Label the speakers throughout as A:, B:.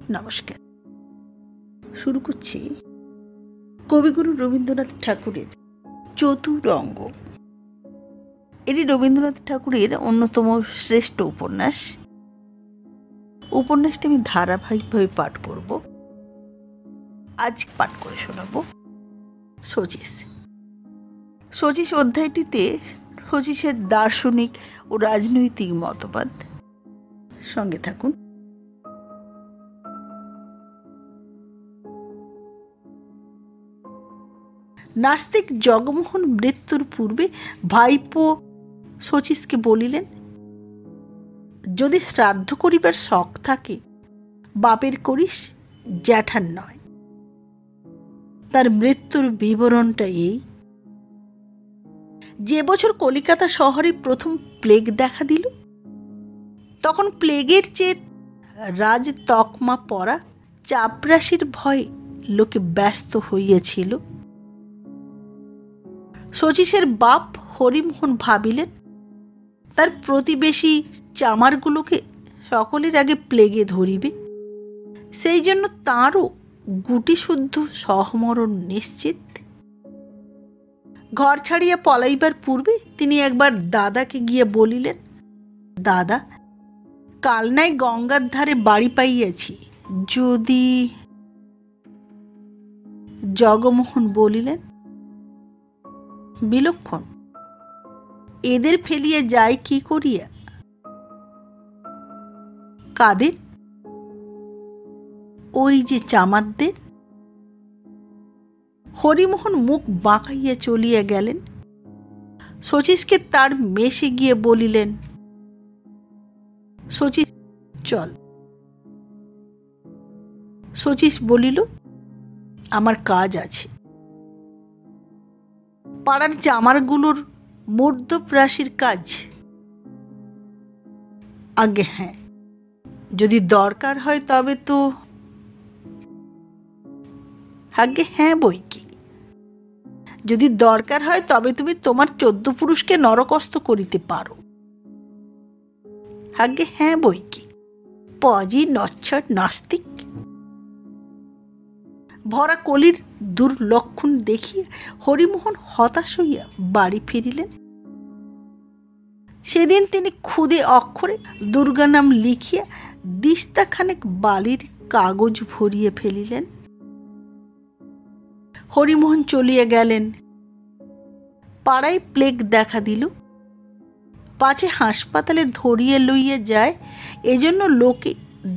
A: নমস্কার। শুরু করছি কবিগুরু রবীন্দ্রনাথ ঠাকুরের চতুরঙ্গ। এটি রবীন্দ্রনাথ ঠাকুরের অন্যতম শ্রেষ্ঠ উপন্যাস। উপন্যাসটি আমি ধারাবাহিকভাবে পাঠ করব। আজ পাঠ করে শোনাব শচীশ। শচীশ অধ্যায়টিতে শচীশের দার্শনিক ও রাজনৈতিক মতবাদ। সঙ্গে থাকুন। নাস্তিক জগমোহন মৃত্যুর পূর্বে ভাইপো শচীশকে বলিলেন, যদি শ্রাদ্ধ করিবার শখ থাকে বাপের করিস, জ্যাঠার নয়। তার মৃত্যুর বিবরণটা এই: যে বছর কলিকাতা শহরে প্রথম প্লেগ দেখা দিল, তখন প্লেগের চেয়ে রাজ তকমা পরা চাপরাশির ভয়ে লোকে ব্যস্ত হইয়াছিল। শচীশের বাপ হরিমোহন ভাবিলেন, তার প্রতিবেশী চামারগুলোকে সকলের আগে প্লেগে ধরিবে, সেই জন্য তাঁরও গুটিশুদ্ধ সহমরণ নিশ্চিত। ঘর ছাড়িয়া পলাইবার পূর্বে তিনি একবার দাদাকে গিয়ে বলিলেন, দাদা, কাল নাই গঙ্গার ধারে বাড়ি পাইয়াছি, যদি। জগমোহন বলিলেন, বিলক্ষণ, এদের ফেলিয়া যায় কি করিয়া? কাদের? ওই যে চামারদের। হরিমোহন মুখ বাঁকাইয়া চলিয়া গেলেন। শচীশকে তার মেশে গিয়ে বলিলেন, শচীশ, চল। শচীশ বলিল, আমার কাজ আছে। পাড়ার চামারগুলোর মূর্ধপ্রাসীর কাজ। আগে হ্যাঁ, যদি দরকার হয় তবে তো। আগে হ্যাঁ বই কি, যদি দরকার হয় তবে তুমি তোমার 14 পুরুষকে নরকস্থ করিতে পারো। আগে হ্যাঁ বই কি, পজি নচ্ছট নাস্তিক। ভরা কলির দুর্লক্ষণ দেখিয়া হরিমোহন হতাশ হইয়া বাড়ি ফিরিলেন। সেদিন তিনি খুদে অক্ষরে দুর্গা নাম লিখিয়া দিস্তাখানেক বালির কাগজ ভরিয়ে ফেলিলেন। হরিমোহন চলিয়া গেলেন। পাড়ায় প্লেগ দেখা দিল, পাছে হাসপাতালে ধরিয়ে লইয়া যায়, এজন্য লোকে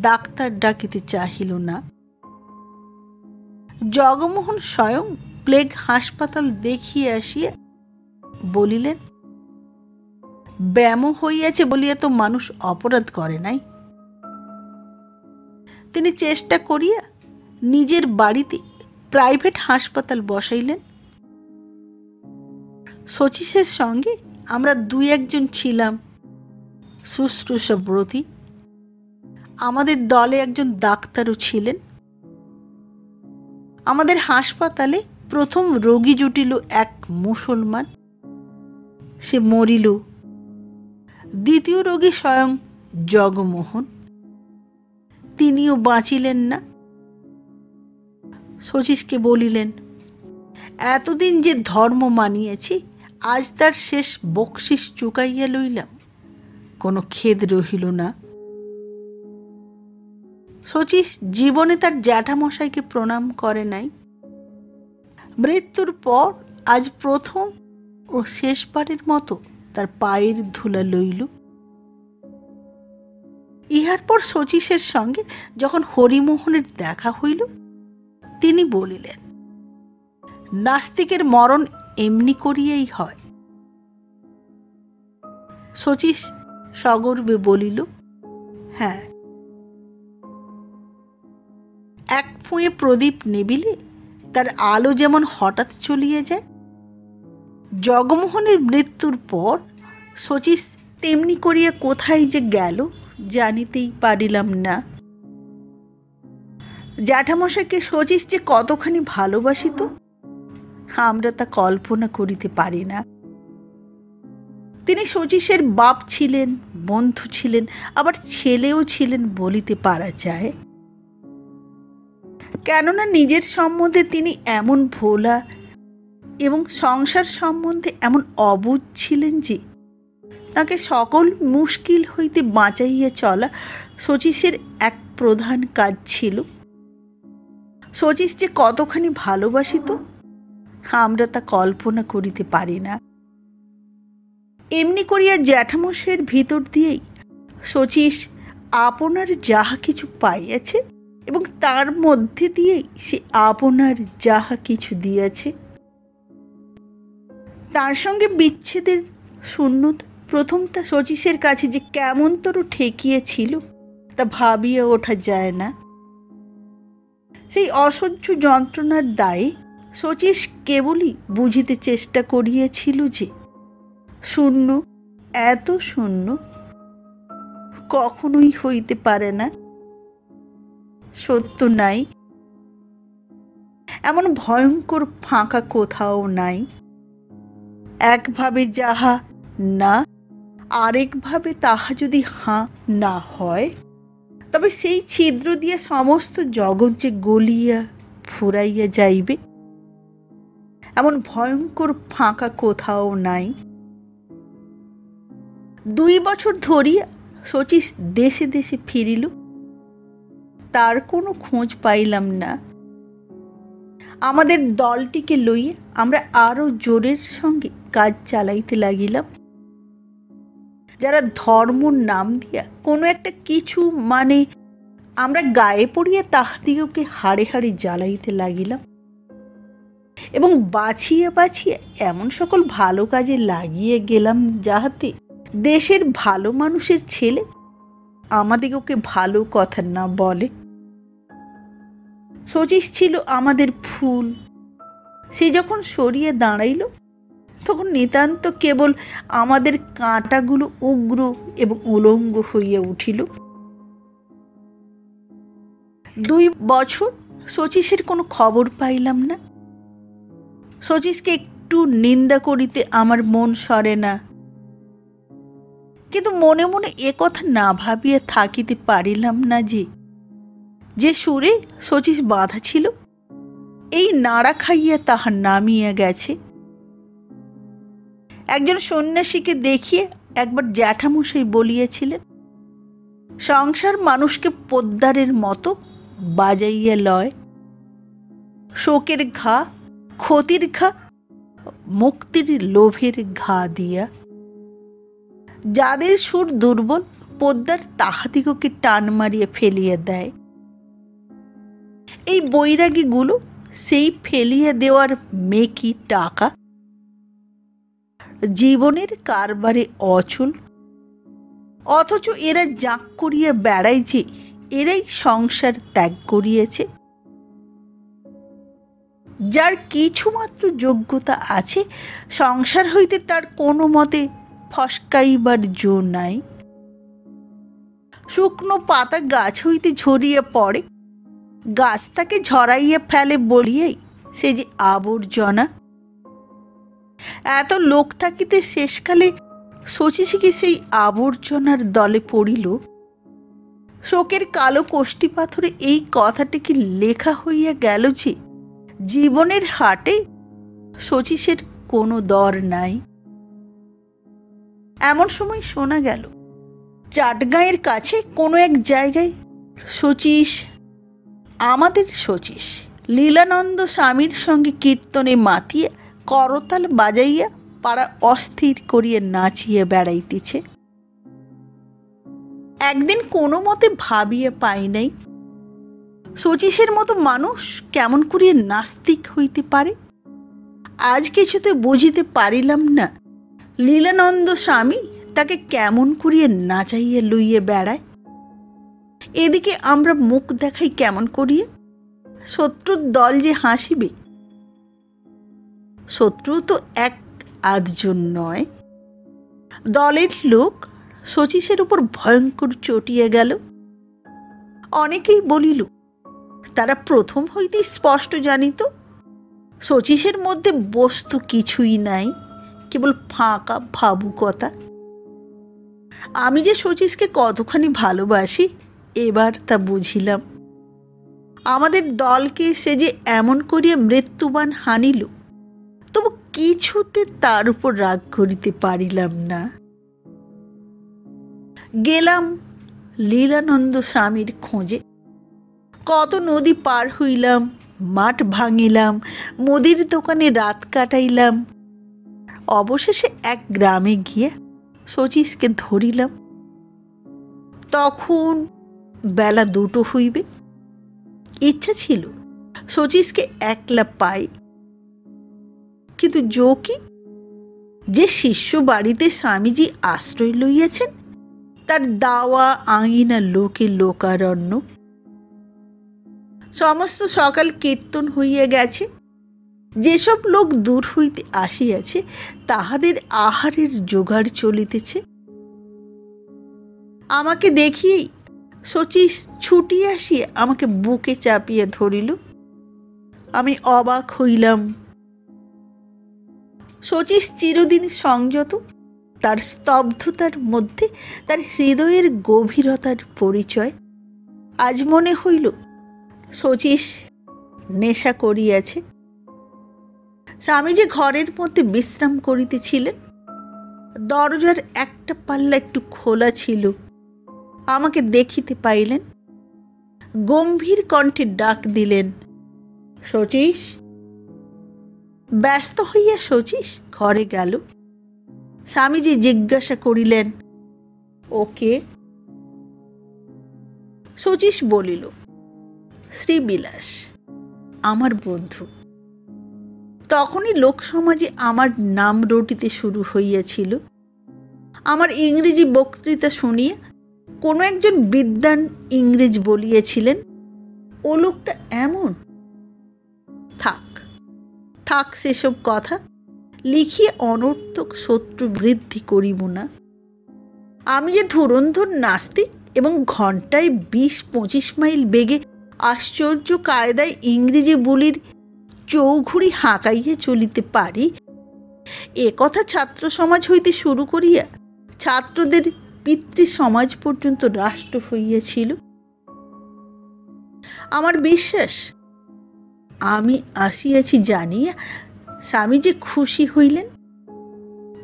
A: ডাক্তার ডাকিতে চাহিল না। জগমোহন স্বয়ং প্লেগ হাসপাতাল দেখিয়া আসিয়া বলিলেন, ব্যায়াম হইয়াছে বলিয়া তো মানুষ অপরাধ করে নাই। তিনি চেষ্টা করিয়া নিজের বাড়িতে প্রাইভেট হাসপাতাল বসাইলেন। শচীশের সঙ্গে আমরা 2-1 ছিলাম শুশ্রূষাব্রতী। আমাদের দলে একজন ডাক্তারও ছিলেন। আমাদের হাসপাতালে প্রথম রোগী জুটিল এক মুসলমান, সে মরিল। দ্বিতীয় রোগী স্বয়ং জগমোহন, তিনিও বাঁচিলেন না। শচীশকে বলিলেন, এতদিন যে ধর্ম মানিয়েছি, আজ তার শেষ বকশিস চুকাইয়া লইলাম, কোনো খেদ রহিল না। শচীশ জীবনে তার জ্যাঠামশাইকে প্রণাম করে নাই। মৃত্যুর পর আজ প্রথম ও শেষবারের মতো তার পায়ের ধুলা লইল। ইহার পর শচীশের সঙ্গে যখন হরিমোহনের দেখা হইল, তিনি বলিলেন, নাস্তিকের মরণ এমনি করিয়াই হয়। শচীশ সগর্বে বলিল, হ্যাঁ। এক ফুঁয়ে প্রদীপ নিবিলে তার আলো যেমন হঠাৎ চলিয়া যায়, জগমোহনের মৃত্যুর পর শচীশ তেমনি করিয়া কোথায় যে গেল জানিতেই পারিলাম না। জ্যাঠামশাইকে শচীশ যে কতখানি ভালোবাসিত, আমরা তা কল্পনা করিতে পারি না। তিনি শচীশের বাপ ছিলেন, বন্ধু ছিলেন, আবার ছেলেও ছিলেন বলিতে পারা যায়। কেননা নিজের সম্বন্ধে তিনি এমন ভোলা এবং সংসার সম্বন্ধে এমন অবুঝ ছিলেন যে তাকে সকল মুশকিল হইতে বাঁচাইয়া চলা শচীশের এক প্রধান কাজ ছিল। শচীশ যে কতখানি ভালোবাসিত আমরা তা কল্পনা করিতে পারি না। এমনি করিয়া জ্যাঠামশাইয়ের ভিতর দিয়েই শচীশ আপনার যাহা কিছু পাইয়াছে এবং তার মধ্যে দিয়েই সে আপনার যাহা কিছু দিয়েছে। তার সঙ্গে বিচ্ছেদের শূন্যতা প্রথমটা শচীশের কাছে যে কেমনতর ঠেকিয়েছিল তা ভাবিয়া ওঠা যায় না। সেই অসহ্য যন্ত্রণার দায়ে শচীশ কেবলই বুঝিতে চেষ্টা করিয়াছিল যে শূন্য, এত শূন্য কখনোই হইতে পারে না। সত্য নাই, এমন ভয়ঙ্কর ফাঁকা কোথাও নাই। একভাবে যাহা না, আরেকভাবে তাহা যদি হাঁ না হয়, তবে সেই ছিদ্র দিয়ে সমস্ত জগৎ যে গলিয়া ফুরাইয়া যাইবে, এমন ভয়ঙ্কর ফাঁকা কোথাও নাই। 2 বছর ধরিয়া শচীশ দেশে দেশে ফিরিল, তার কোনো খোঁজ পাইলাম না। আমাদের দলটিকে লইয়া আমরা আরো জোরের সঙ্গে কাজ চালাইতে লাগিলাম। যারা ধর্মর নাম দিয়া কোনো একটা কিছু মানে আমরা গায়ে পড়িয়া তাহাদিগকে হাড়ে হাড়ে জ্বালাইতে লাগিলাম এবং বাছিয়া বাছিয়া এমন সকল ভালো কাজে লাগিয়ে গেলাম যাহাতে দেশের ভালো মানুষের ছেলে আমাদিগকে ভালো কথা না বলে। শচীশ ছিল আমাদের ফুল, সে যখন সরিয়ে দাঁড়াইল তখন নিতান্ত কেবল আমাদের কাঁটাগুলো উগ্র এবং উলঙ্গ হইয়া উঠিল। 2 বছর শচীশের কোনো খবর পাইলাম না। শচীশকে একটু নিন্দা করিতে আমার মন সরে না, কিন্তু মনে মনে একথা না ভাবিয়া থাকিতে পারিলাম না যে সুরে শচীশ বাঁধা ছিল এই নাড়া খাইয়া তাহা নামিয়া গেছে। একজন সন্ন্যাসীকে দেখিয়ে একবার জ্যাঠামশাই বলিয়াছিলেন, সংসার মানুষকে পোদ্দারের মতো বাজাইয়া লয়। শোকের ঘা, ক্ষতির ঘা, মুক্তির লোভের ঘা দিয়া। যাদের সুর দুর্বল পোদ্দার তাহাদিগকে টান মারিয়া ফেলিয়া দেয়। এই বৈরাগীগুলো সেই ফেলিয়া দেওয়ার মেকি টাকা, জীবনের কারবারে অচল, অথচ এরা জাঁক করিয়া বেড়ায় যে এরাই সংসার ত্যাগ করিয়েছে। যার কিছুমাত্র যোগ্যতা আছে সংসার হইতে তার কোনো মতে ফসকাইবার জো নাই। শুকনো পাতা গাছ হইতে ঝরিয়া পড়ে, গাছ তাকে ঝরাইয়া ফেলে বলিয়াই সে যে আবর্জনা। এত লোক থাকিতে শেষকালে শচীশকে সেই আবর্জনার দলে পড়িল। শোকের কালো কোষ্ঠী পাথরে এই কথাটি কি লেখা হইয়া গেল যে জীবনের হাটে শচীশের কোনো দর নাই। এমন সময় শোনা গেল চাটগাঁয়ের কাছে কোনো এক জায়গায় শচীশ, আমাদের শচীশ, লীলানন্দ স্বামীর সঙ্গে কীর্তনে মাতিয়া করতাল বাজাইয়া পাড়া অস্থির করিয়া নাচিয়া বেড়াইতেছে। একদিন কোনো মতে ভাবিয়া পাই নাই শচীশের মতো মানুষ কেমন করিয়া নাস্তিক হইতে পারে। আজ কিছুতে বুঝিতে পারিলাম না লীলানন্দ স্বামী তাকে কেমন করিয়া নাচাইয়া লইয়া বেড়ায়। এদিকে আমরা মুখ দেখাই কেমন করিয়া, শত্রুর দল যে হাসিবে। শত্রু তো 1-8 জন নয়, দলের লোক শচীশের উপর ভয়ঙ্কর চটিয়া গেল। অনেকেই বলিল তারা প্রথম হইতেই স্পষ্ট জানিত শচীশের মধ্যে বস্তু কিছুই নাই, কেবল ফাঁকা ভাবুকতা। আমি যে শচীশকে কতখানি ভালোবাসি এবার তা বুঝিলাম। আমাদের দলকে সে যে এমন করিয়া মৃত্যুবান হানিল, তবু কিছুতে তার উপর রাগ করিতে পারিলাম না। গেলাম লীলানন্দ স্বামীর খোঁজে। কত নদী পার হইলাম, মাঠ ভাঙিলাম, মুদির দোকানে রাত কাটাইলাম। অবশেষে এক গ্রামে গিয়ে শচীশকে ধরিলাম। তখন বেলা 2টো হইবে। ইচ্ছা ছিল শচীশকে একলা পাই, কিন্তু যোগী যে শিষ্য বাড়িতে স্বামীজি আশ্রয় লইয়াছেন, তার দাওয়া আঙিনা লোকে লোকারণ্য। সমস্ত সকাল কীর্তন হইয়া গেছে। যেসব লোক দূর হইতে আসিয়াছে, তাহাদের আহারের জোগাড় চলিতেছে। আমাকে দেখিয়েই শচীশ ছুটিয়া আসিয়া আমাকে বুকে চাপিয়া ধরিল। আমি অবাক হইলাম। শচীশ চিরদিন সংযত, তার স্তব্ধতার মধ্যে তার হৃদয়ের গভীরতার পরিচয়। আজ মনে হইল শচীশ নেশা করিয়াছে। স্বামীজি ঘরের মধ্যে বিশ্রাম করিতেছিলেন। দরজার একটা পাল্লা একটু খোলা ছিল। আমাকে দেখিতে পাইলেন। গম্ভীর কণ্ঠে ডাক দিলেন, শচীশ। ব্যস্ত হইয়া শচীশ ঘরে গেল। স্বামীজি জিজ্ঞাসা করিলেন, ওকে? শচীশ বলিল, শ্রীবিলাস, আমার বন্ধু। তখনই লোকসমাজে আমার নাম রটিতে শুরু হইয়াছিল। আমার ইংরেজি বক্তৃতা শুনিয়া কোনো একজন বিদ্বান ইংরেজ বলিয়াছিলেন, ও লোকটা এমন। থাক থাক সেসব কথা, লিখিয়ে অনর্থক শত্রু বৃদ্ধি করিব না। আমি যে ধুরন্ধর নাস্তিক এবং ঘন্টায় 20-25 মাইল বেগে আশ্চর্য কায়দায় ইংরেজি বলির চৌঘুড়ি হাঁকাইয়া চলিতে পারি, এ কথা ছাত্র সমাজ হইতে শুরু করিয়া ছাত্রদের পিতৃ সমাজ পর্যন্ত রাষ্ট্র হইয়াছিল। আমার বিশ্বাস, আমি আসিয়াছি জানিয়া স্বামীজি খুশি হইলেন।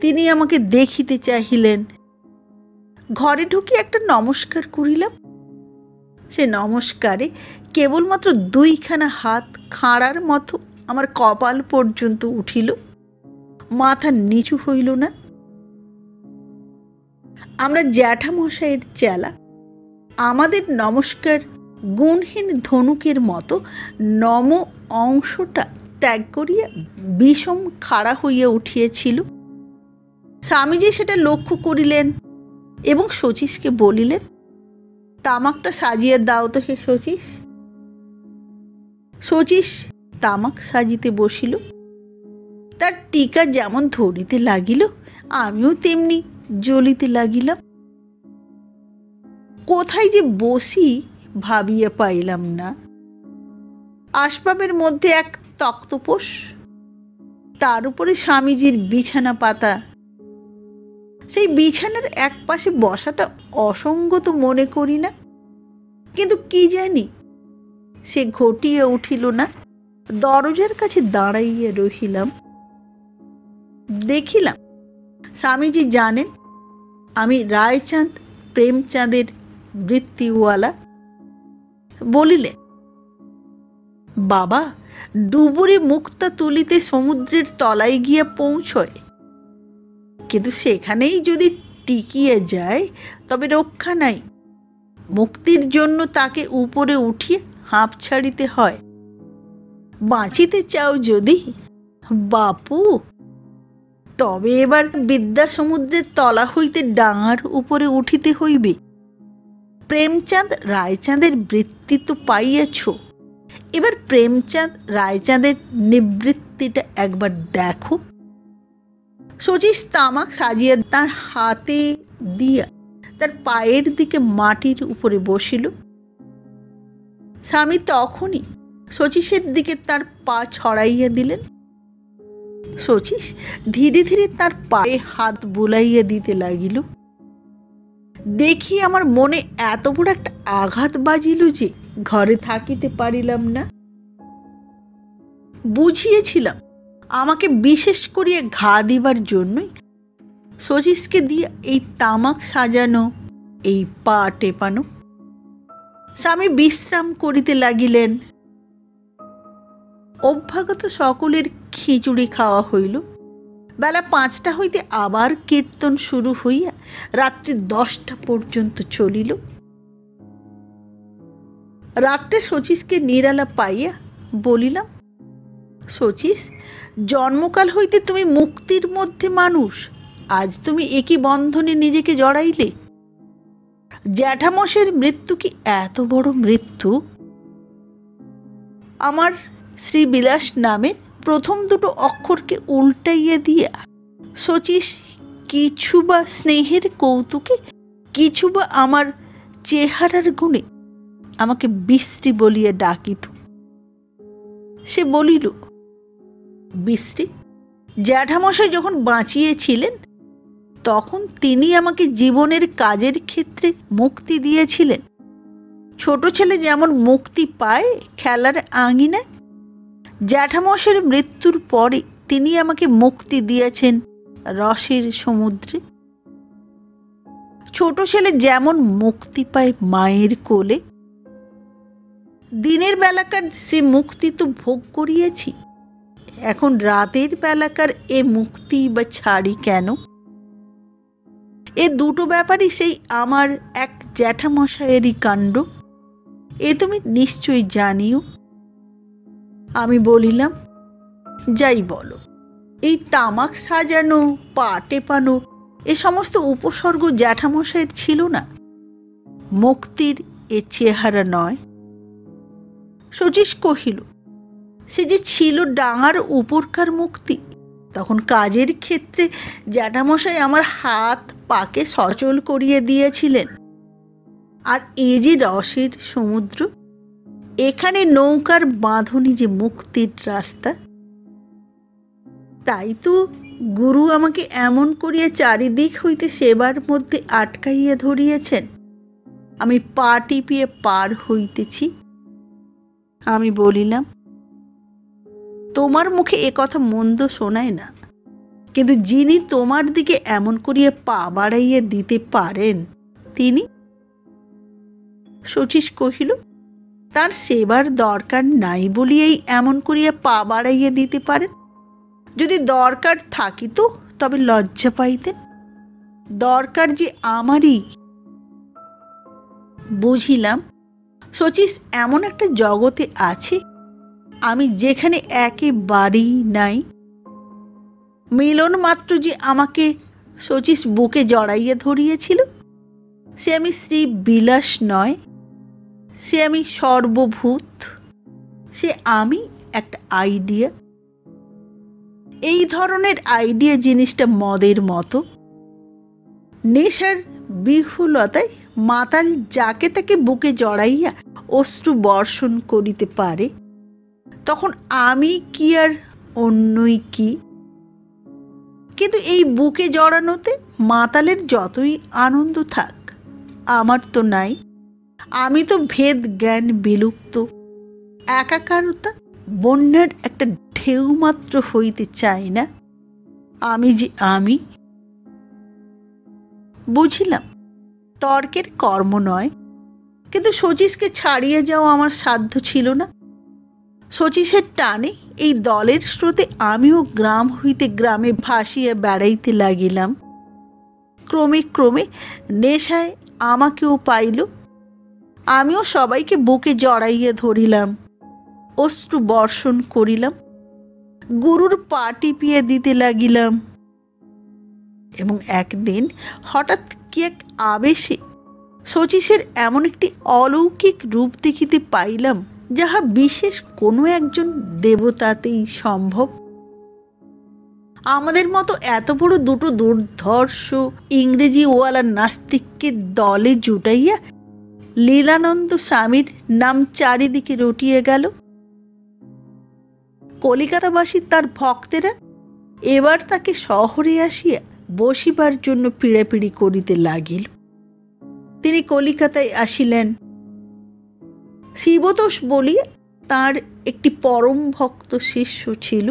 A: তিনি আমাকে দেখিতে চাহিলেন। ঘরে ঢুকে একটা নমস্কার করিলাম। সে নমস্কারে কেবলমাত্র 2খানা হাত খাঁড়ার মতো আমার কপাল পর্যন্ত উঠিল, মাথা নিচু হইল না। আমরা জ্যাঠামশাইয়ের চেলা। আমাদের নমস্কার গুণহীন ধনুকের মতো নম অংশটা ত্যাগ করিয়া বিষম খাড়া হইয়া উঠিয়াছিল। স্বামীজি সেটা লক্ষ্য করিলেন এবং শচীশকে বলিলেন, তামাকটা সাজিয়ে দাও তো হে শচীশ। শচীশ তামাক সাজিতে বসিল। তার টিকা যেমন ধরিতে লাগিল, আমিও তেমনি জ্বলিতে লাগিলাম। কোথায় যে বসি ভাবিয়া পাইলাম না। আসবাবের মধ্যে এক তক্তপোষ, তার উপরে স্বামীজির বিছানা পাতা। সেই বিছানার এক পাশে বসাটা অসঙ্গত মনে করি না, কিন্তু কি জানি সে ঘটিয়া উঠিল না। দরজার কাছে দাঁড়াইয়া রহিলাম। দেখিলাম স্বামীজি জানেন আমি রায়চাঁদ প্রেমচাঁদের বৃত্তিওয়ালা। বলিলেন, বাবা, ডুবুরি মুক্তা তুলিতে সমুদ্রের তলায় গিয়া পৌঁছয়, কিন্তু সেখানেই যদি টিকিয়ে যায় তবে রক্ষা নাই। মুক্তির জন্য তাকে উপরে উঠিয়ে হাঁপ ছাড়িতে হয়। বাঁচিতে চাও যদি বাপু, তবে এবার বিদ্যা সমুদ্রের তলা হইতে ডাঙার উপরে উঠিতে হইবে। প্রেমচাঁদ রায়চাঁদের বৃত্তি তো পাইয়াছ, এবার প্রেমচাঁদ রায়চাঁদের নিবৃত্তিটা একবার দেখো। শচীশ তামাক সাজিয়া তার হাতে দিয়া তার পায়ের দিকে মাটির উপরে বসিল। স্বামী তখনই শচীশের দিকে তার পা ছড়াইয়া দিলেন। শচীশ ধীরে ধীরে তার পায়ে হাত বুলাইয়া দিতে লাগিল। দেখি আমার মনে এত বড় একটা আঘাত বাজিল যে ঘরে থাকিতে পারিলাম না। বুঝিয়েছিলাম আমাকে বিশেষ করিয়া ঘা দিবার জন্যই শচীশকে দিয়ে এই তামাক সাজানো, এই পা টেপানো। স্বামী বিশ্রাম করিতে লাগিলেন। অভ্যাগত সকলের খিচুড়ি খাওয়া হইল। বেলা 5টা হইতে আবার কীর্তন শুরু হইয়া রাত্রি 10টা পর্যন্ত চলিল। রাত্রে শচীশকে নিরালা পাইয়া বলিলাম, শচীশ, জন্মকাল হইতে তুমি মুক্তির মধ্যে মানুষ, আজ তুমি একই বন্ধনে নিজেকে জড়াইলে। জ্যাঠামশের মৃত্যু কি এত বড় মৃত্যু? আমার শ্রীবিলাস নামের প্রথম দুটো অক্ষরকে উল্টাইয়া দিয়া শচীশ কিছু বা স্নেহের কৌতুকে, কিছু বা আমার চেহারার গুণে আমাকে বিশ্রী বলিয়া ডাকিত। সে বলিল, বিশ্রী? জ্যাঠামশাই যখন বাঁচিয়েছিলেন তখন তিনি আমাকে জীবনের কাজের ক্ষেত্রে মুক্তি দিয়েছিলেন। ছোট ছেলে যেমন মুক্তি পায় খেলার আঙিনায়, জ্যাঠামশের মৃত্যুর পরে তিনি আমাকে মুক্তি দিয়েছেন রসের সমুদ্রে। ছোট ছেলে যেমন মুক্তি পায় মায়ের কোলে, দিনের বেলাকার সে মুক্তি তো ভোগ করিয়েছি, এখন রাতের বেলাকার এ মুক্তি বা ছাড়ি কেন? এ দুটো ব্যাপারই সেই আমার এক জ্যাঠামশায়েরই কাণ্ড, এ তুমি নিশ্চয়ই জানিও। আমি বলিলাম, যাই বলো, এই তামাক সাজানো, পা টেপানো এ সমস্ত উপসর্গ জ্যাঠামশাইয়ের ছিল না, মুক্তির এ চেহারা নয়। শচীশ কহিল, সে যে ছিল ডাঙার উপরকার মুক্তি। তখন কাজের ক্ষেত্রে জ্যাঠামশাই আমার হাত পাকে সচল করিয়ে দিয়েছিলেন। আর এ যে রসের সমুদ্র, এখানে নৌকার বাঁধনি যে মুক্তির রাস্তা। তাই তো গুরু আমাকে এমন করিয়া চারিদিক হইতে সেবার মধ্যে আটকাইয়া ধরিয়েছেন, আমি পা টিপিয়ে পার হইতেছি। আমি বলিলাম, তোমার মুখে এ কথা মন্দ শোনায় না, কিন্তু যিনি তোমার দিকে এমন করিয়া পা বাড়াইয়া দিতে পারেন তিনি। শচীশ কহিল, তার সেবার দরকার নাই বলিয়াই এমন করিয়া পা বাড়াইয়া দিতে পারেন। যদি দরকার থাকিত তবে লজ্জা পাইতেন। দরকার যে আমারই। বুঝিলাম শচীশ এমন একটা জগতে আছে আমি যেখানে একেবারেই নাই। মিলন মাত্র যে আমাকে শচীশ বুকে জড়াইয়া ধরিয়েছিল, সে আমি শ্রী বিলাস নয়, সে আমি সর্বভূত, সে আমি একটা আইডিয়া। এই ধরনের আইডিয়া জিনিসটা মদের মতো। নেশার বিহুলতায় মাতাল যাকে তাকে বুকে জড়াইয়া অশ্রু বর্ষণ করিতে পারে, তখন আমি কি আর অন্যই কি? কিন্তু এই বুকে জড়ানোতে মাতালের যতই আনন্দ থাক, আমার তো নাই। আমি তো ভেদ জ্ঞান বিলুপ্ত, একাকারতা বন্যার একটা ঢেউ মাত্র হইতে চাই না। আমি যে আমি। বুঝিলাম তর্কের কর্ম নয়, কিন্তু শচীশকে ছাড়িয়ে যাওয়া আমার সাধ্য ছিল না। শচীশের টানে এই দলের স্রোতে আমিও গ্রাম হইতে গ্রামে ভাসিয়া বেড়াইতে লাগিলাম। ক্রমে ক্রমে নেশায় আমাকেও পাইল। আমিও সবাইকে বুকে জড়াইয়া ধরিলাম, অশ্রু বর্ষণ করিলাম, গুরুর পা টিপিয়ে দিতে লাগিলাম। এবং একদিন হঠাৎ কি এক আবেশে শচীশের এমন একটি অলৌকিক রূপ দেখিতে পাইলাম, যাহা বিশেষ কোনো একজন দেবতাতেই সম্ভব। আমাদের মতো এত বড় দুটো দুর্ধর্ষ ইংরেজিওয়ালা নাস্তিককে দলে জুটাইয়া লীলানন্দ স্বামীর নাম চারিদিকে রটিয়ে গেল। কলিকাতাবাসী তার ভক্তেরা এবার তাকে শহরে আসিয়া বসিবার জন্য পিড়াপিড়ি করিতে লাগিল। তিনি কলিকাতায় আসিলেন। শিবতোষ বলিয়া তার একটি পরম ভক্ত শিষ্য ছিল।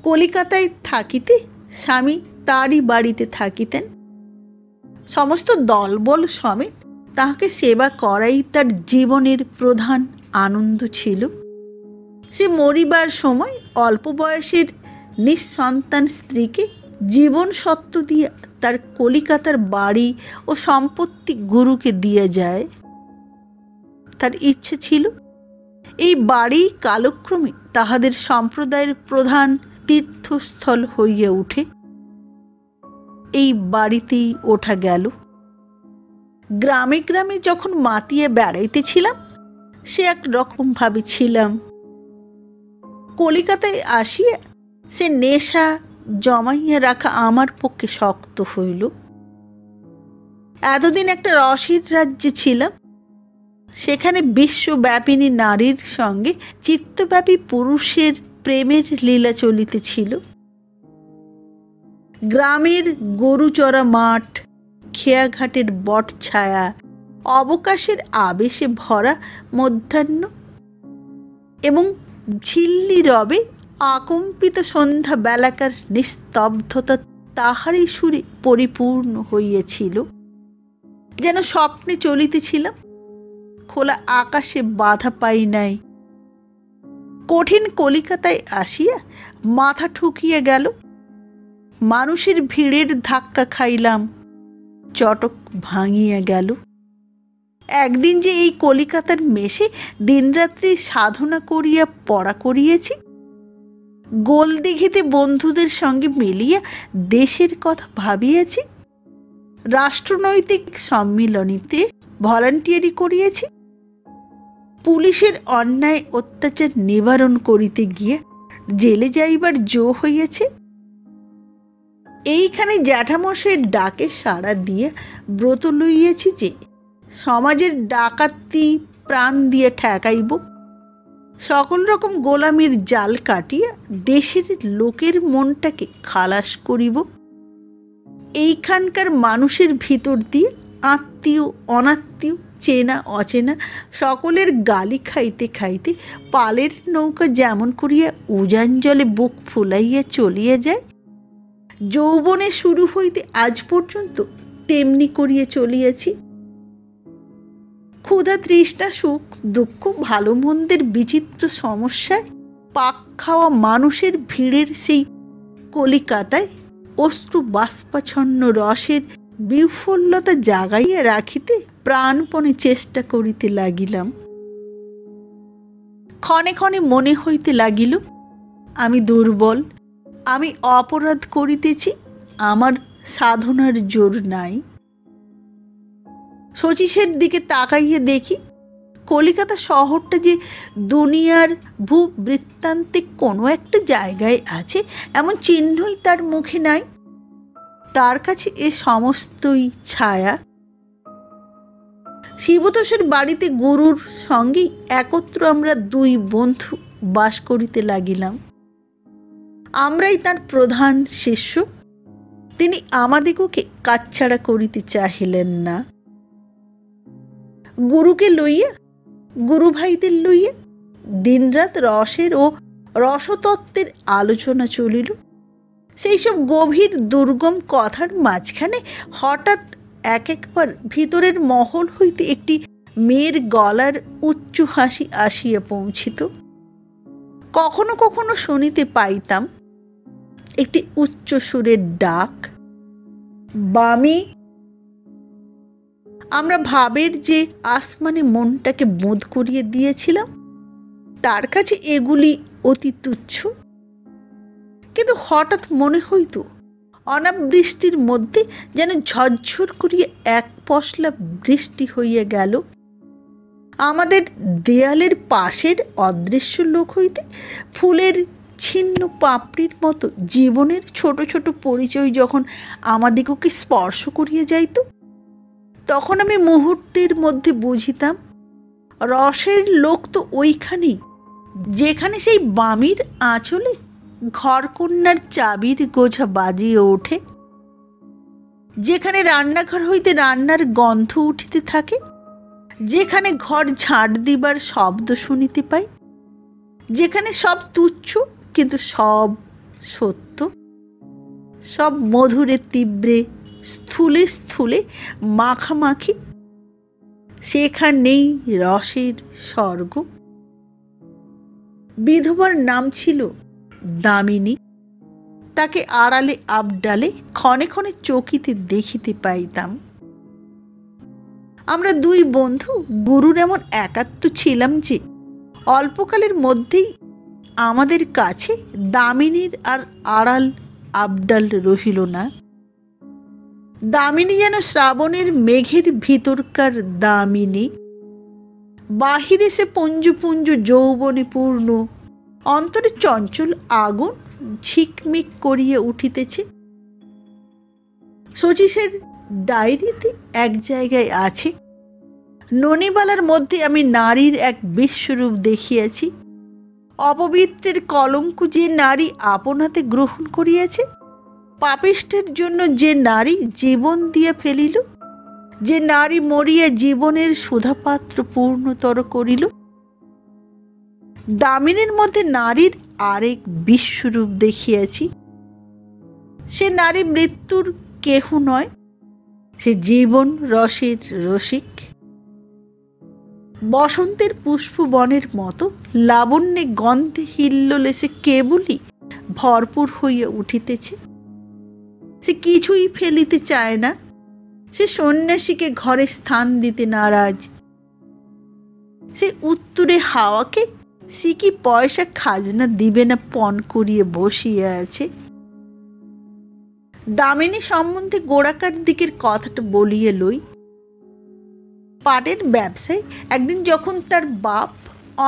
A: কলিকাতায় থাকিতে স্বামী তারই বাড়িতে থাকিতেন। সমস্ত দলবল সমেত তাহাকে সেবা করাই তার জীবনের প্রধান আনন্দ ছিল। সে মরিবার সময় অল্প বয়সের নিঃসন্তান স্ত্রীকে জীবন সত্ত্ব দিয়ে তার কলিকাতার বাড়ি ও সম্পত্তি গুরুকে দিয়ে যায়। তার ইচ্ছে ছিল এই বাড়ি কালক্রমে তাহাদের সম্প্রদায়ের প্রধান তীর্থস্থল হইয়া উঠে। এই বাড়িতেই ওঠা গেল। গ্রামে গ্রামে যখন মাতিয়ে বেড়াইতেছিলাম সে এক রকম ভাবে ছিলাম। কলিকাতায় আসিয়া সে নেশা জমাইয়া রাখা আমার পক্ষে শক্ত হইল। এতদিন একটা রসের রাজ্যে ছিলাম, সেখানে বিশ্বব্যাপিনী নারীর সঙ্গে চিত্তব্যাপী পুরুষের প্রেমের লীলা চলিতেছিল। গ্রামের গরুচড়া মাঠ, খেয়াঘাটের বট ছায়া, অবকাশের আবেশে ভরা মধ্যাহ্ন এবং ঝিল্লি রবে আকম্পিত সন্ধ্যা বেলাকার নিস্তব্ধতা তাহারই সুরে পরিপূর্ণ হইয়াছিল। যেন স্বপ্নে চলিতেছিলাম, খোলা আকাশে বাধা পাই নাই। কঠিন কলিকাতায় আসিয়া মাথা ঠুকিয়া গেল। মানুষের ভিড়ের ধাক্কা খাইলাম, চটক ভাঙিয়া গেল। একদিন যে এই কলিকাতার মেশে দিনরাত্রি সাধনা করিয়া পড়া করিয়েছি, গোলদিঘিতে বন্ধুদের সঙ্গে মিলিয়া দেশের কথা ভাবিয়াছি, রাষ্ট্রনৈতিক সম্মিলনীতে ভলান্টিয়ারি করিয়েছি, পুলিশের অন্যায় অত্যাচার নিবারণ করিতে গিয়ে জেলে যাইবার জো হইয়াছে, এইখানে জ্যাঠামশাইয়ের ডাকে সাড়া দিয়ে ব্রত লইয়াছি যে সমাজের ডাকাতি প্রাণ দিয়ে ঠেকাইব, সকল রকম গোলামির জাল কাটিয়া দেশের লোকের মনটাকে খালাস করিব। এইখানকার মানুষের ভিতর দিয়ে আত্মীয় অনাত্মীয়, চেনা অচেনা সকলের গালি খাইতে খাইতে পালের নৌকা যেমন করিয়া উজান জলে বুক ফুলাইয়া চলিয়া যায়, যৌবনে শুরু হইতে আজ পর্যন্ত তেমনি করিয়া চলিয়াছি। ক্ষুধা তৃষ্ণা সুখ দুঃখ ভালো মন্দের বিচিত্র সমস্যায় পাক খাওয়া মানুষের ভিড়ের সেই কলিকাতায় অশ্রু বাষ্পাচ্ছন্ন রসের বিফলতা জাগাইয়া রাখিতে প্রাণপণে চেষ্টা করিতে লাগিলাম। ক্ষণে ক্ষণে মনে হইতে লাগিল আমি দুর্বল, আমি অপরাধ করিতেছি, আমার সাধনার জোর নাই। শচীশের দিকে তাকাইয়া দেখি কলিকাতা শহরটা যে দুনিয়ার ভূবৃত্তান্তিক কোনো একটা জায়গায় আছে এমন চিহ্নই তার মুখে নাই। তার কাছে এ সমস্তই ছায়া। শিবতোষের বাড়িতে গুরুর সঙ্গেই একত্র আমরা দুই বন্ধু বাস করিতে লাগিলাম। আমরাই তার প্রধান শিষ্য। তিনি আমাদিগকে কাছছাড়া করিতে চাহিলেন না। গুরুকে লইয়া, গুরু ভাইদের লইয়া দিনরাত রসের ও রসতত্ত্বের আলোচনা চলিল। সেই সব গভীর দুর্গম কথার মাঝখানে হঠাৎ এক একবার ভিতরের মহল হইতে একটি মেয়ের গলার উচ্চ হাসি আসিয়া পৌঁছিত। কখনো কখনো শুনিতে পাইতাম একটি উচ্চ সুরের ডাক, বামি। আমরা ভাবের যে আসমানে মনটাকে বোধ করিয়ে দিয়েছিলাম, তার কাছে এগুলি অতি তুচ্ছ। কিন্তু হঠাৎ মনে হইত অনাবৃষ্টির মধ্যে যেন ঝরঝর করিয়া এক পশলা বৃষ্টি হইয়া গেল। আমাদের দেয়ালের পাশের অদৃশ্য লোক হইতে ফুলের ছিন্ন পাপড়ির মতো জীবনের ছোট ছোট পরিচয় যখন আমাদিগকে স্পর্শ করিয়া যাইত, তখন আমি মুহূর্তের মধ্যে বুঝিতাম রসের লোক তো ওইখানেই, যেখানে সেই বামির আঁচলে ঘরকন্যার চাবির গোছা বাজিয়ে ওঠে, যেখানে রান্নাঘর হইতে রান্নার গন্ধ উঠিতে থাকে, যেখানে ঘর ঝাঁট দিবার শব্দ শুনিতে পাই, যেখানে সব তুচ্ছ কিন্তু সব সত্য, সব মধুরে তীব্রে স্থূলে স্থূলে মাখামাখি, সেখানেই রসের স্বর্গ। বিধবার নাম ছিল দামিনী। তাকে আড়ালে আবডালে ক্ষণে ক্ষণে চকিতে দেখিতে পাইতাম। আমরা দুই বন্ধু গুরুর এমন একাত্ম ছিলাম যে অল্পকালের মধ্যেই আমাদের কাছে দামিনীর আর আড়াল আবডাল রহিল না। দামিনী যেন শ্রাবণের মেঘের ভিতরকার দামিনী, বাহিরে সে পুঞ্জ পুঞ্জ যৌবনে পূর্ণ, অন্তরে চঞ্চল আগুন ঝিকমিক করিয়া উঠিতেছে। শচীশের ডায়েরিতে এক জায়গায় আছে, ননিবালার মধ্যে আমি নারীর এক বিশ্বরূপ দেখিয়াছি। অপবিত্রের কলঙ্ক যে নারী আপন হাতে গ্রহণ করিয়াছে, পাপিষ্টের জন্য যে নারী জীবন দিয়া ফেলিল, যে নারী মরিয়া জীবনের সুধাপাত্র পূর্ণতর করিল, দামিনীর মধ্যে নারীর আরেক বিশ্বরূপ দেখিয়াছি। সে নারী মৃত্যুর কেহ নয়, সে জীবন রসের রসিক। বসন্তের পুষ্পবনের মতো লাবণ্যে গন্ধে হিল্লোলে সে কেবলই ভরপুর হইয়া উঠিতেছে। সে কিছুই ফেলিতে চায় না, সে সন্ন্যাসীকে ঘরে স্থান দিতে নারাজ। সে উত্তরে হাওয়াকে সিকি পয়সা খাজনা দিবে না পণ করিয়ে বসিয়া আছে। দামিনী সম্বন্ধে গোড়াকার দিকের কথাটা বলিয়ে লই। পাটের ব্যবসায় একদিন যখন তার বাপ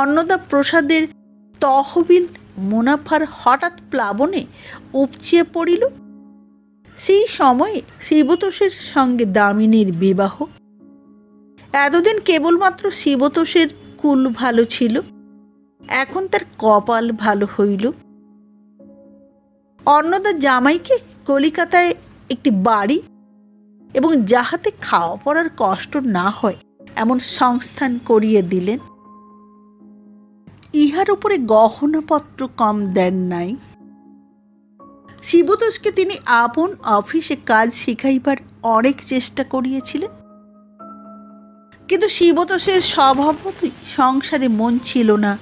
A: অন্নদা প্রসাদের তহবিল মুনাফার হঠাৎ প্লাবনে উপচিয়ে পড়িল, সেই সময়ে শিবতোষের সঙ্গে দামিনীর বিবাহ। এতদিন কেবলমাত্র শিবতোষের কুল ভালো ছিল, এখন তার কপাল ভালো হইল। অন্নদা জামাইকে কলিকাতায় একটি বাড়ি এবং যাহাতে খাওয়া পড়ার কষ্ট না হয় এমন সংস্থান করিয়ে দিলেন। ইহার উপরে গহনাপত্র কম দেন নাই। শিবতোষকে তিনি আপন অফিসে কাজ শিখাইবার অনেক চেষ্টা করিয়েছিলেন, কিন্তু শিবতোষের স্বভাবতই সংসারে মন ছিল না।